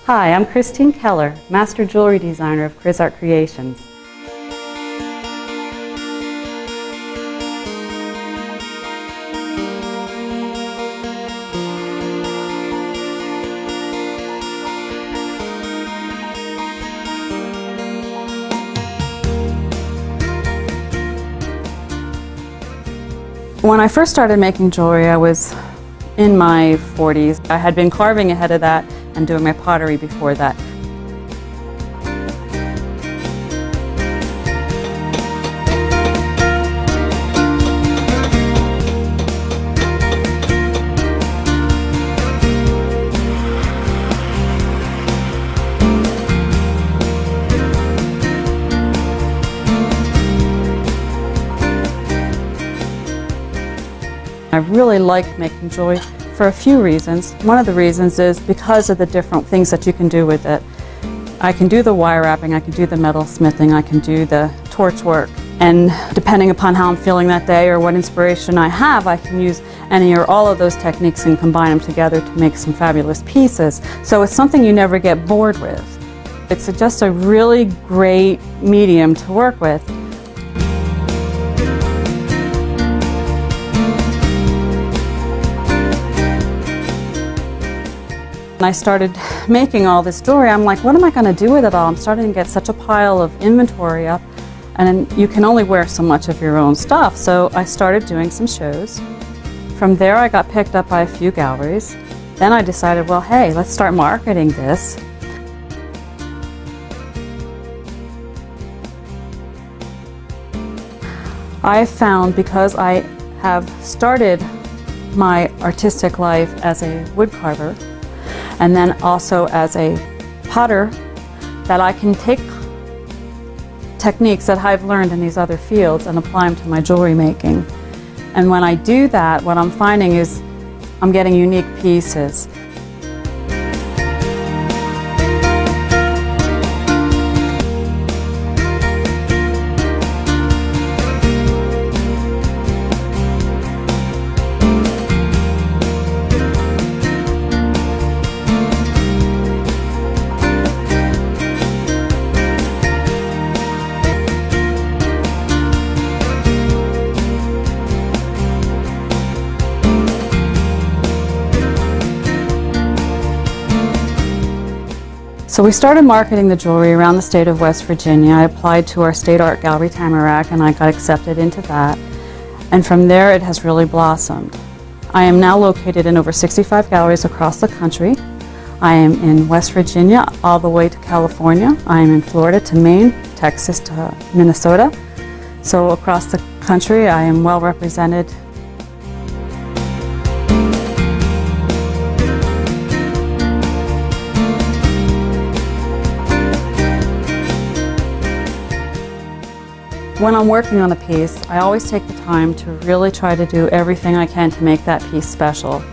Hi, I'm Keller, Master Jewelry Designer of Chrizart Creations. When I first started making jewelry, I was in my 40s. I had been carving ahead of that and doing my pottery before that. I really like making jewelry for a few reasons. One of the reasons is because of the different things that you can do with it. I can do the wire wrapping, I can do the metal smithing, I can do the torch work. And depending upon how I'm feeling that day or what inspiration I have, I can use any or all of those techniques and combine them together to make some fabulous pieces. So it's something you never get bored with. It's just a really great medium to work with. When I started making all this jewelry, I'm like, what am I going to do with it all? I'm starting to get such a pile of inventory up, and you can only wear so much of your own stuff. So I started doing some shows. From there, I got picked up by a few galleries. Then I decided, well, hey, let's start marketing this. I found, because I have started my artistic life as a wood carver, and then also as a potter, that I can take techniques that I've learned in these other fields and apply them to my jewelry making. And when I do that, what I'm finding is I'm getting unique pieces. So we started marketing the jewelry around the state of West Virginia. I applied to our state art gallery, Tamarack, and I got accepted into that. And from there it has really blossomed. I am now located in over 65 galleries across the country. I am in West Virginia all the way to California. I am in Florida to Maine, Texas to Minnesota. So across the country I am well represented. When I'm working on a piece, I always take the time to really try to do everything I can to make that piece special.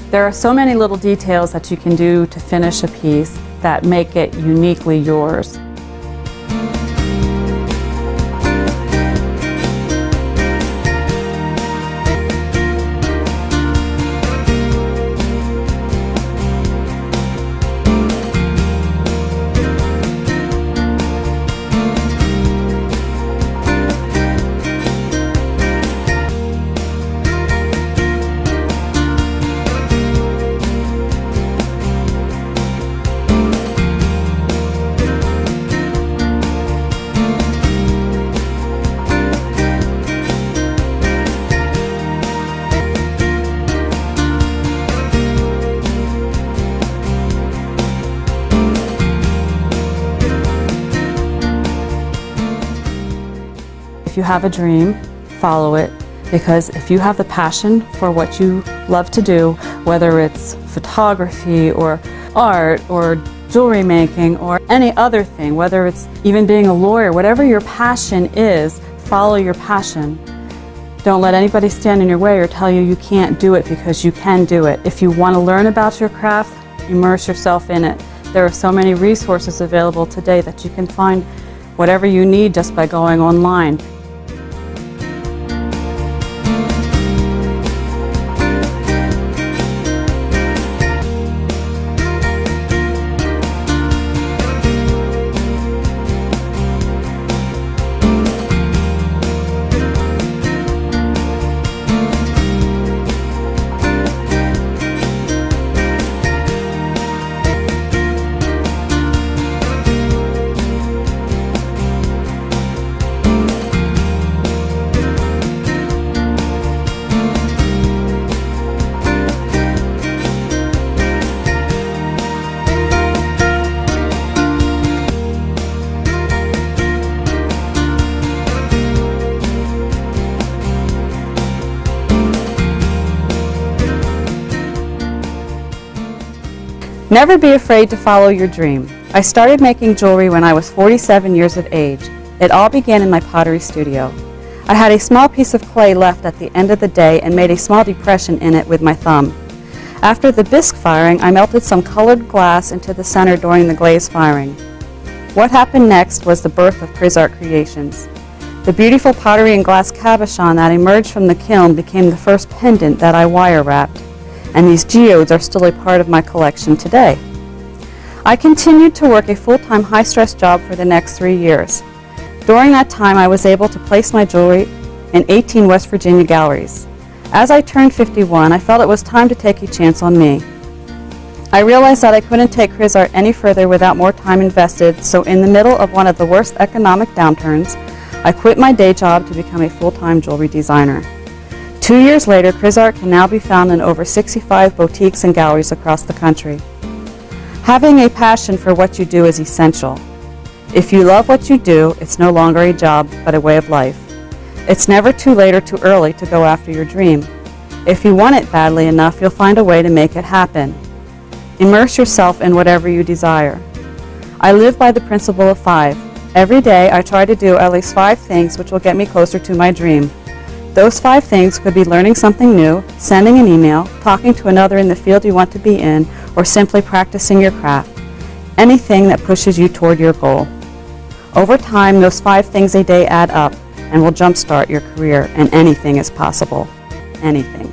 There are so many little details that you can do to finish a piece that make it uniquely yours. If you have a dream, follow it, because if you have the passion for what you love to do, whether it's photography or art or jewelry making or any other thing, whether it's even being a lawyer, whatever your passion is, follow your passion. Don't let anybody stand in your way or tell you you can't do it, because you can do it. If you want to learn about your craft, immerse yourself in it. There are so many resources available today that you can find whatever you need just by going online. Never be afraid to follow your dream. I started making jewelry when I was 47 years of age. It all began in my pottery studio. I had a small piece of clay left at the end of the day and made a small depression in it with my thumb. After the bisque firing, I melted some colored glass into the center during the glaze firing. What happened next was the birth of Chrizart Creations. The beautiful pottery and glass cabochon that emerged from the kiln became the first pendant that I wire wrapped, and these geodes are still a part of my collection today. I continued to work a full-time high-stress job for the next 3 years. During that time, I was able to place my jewelry in 18 West Virginia galleries. As I turned 51, I felt it was time to take a chance on me. I realized that I couldn't take Chrizart any further without more time invested, so in the middle of one of the worst economic downturns, I quit my day job to become a full-time jewelry designer. 2 years later, Chrizart can now be found in over 65 boutiques and galleries across the country. Having a passion for what you do is essential. If you love what you do, it's no longer a job, but a way of life. It's never too late or too early to go after your dream. If you want it badly enough, you'll find a way to make it happen. Immerse yourself in whatever you desire. I live by the principle of 5. Every day, I try to do at least 5 things which will get me closer to my dream. Those 5 things could be learning something new, sending an email, talking to another in the field you want to be in, or simply practicing your craft. Anything that pushes you toward your goal. Over time, those 5 things a day add up and will jumpstart your career, and anything is possible. Anything.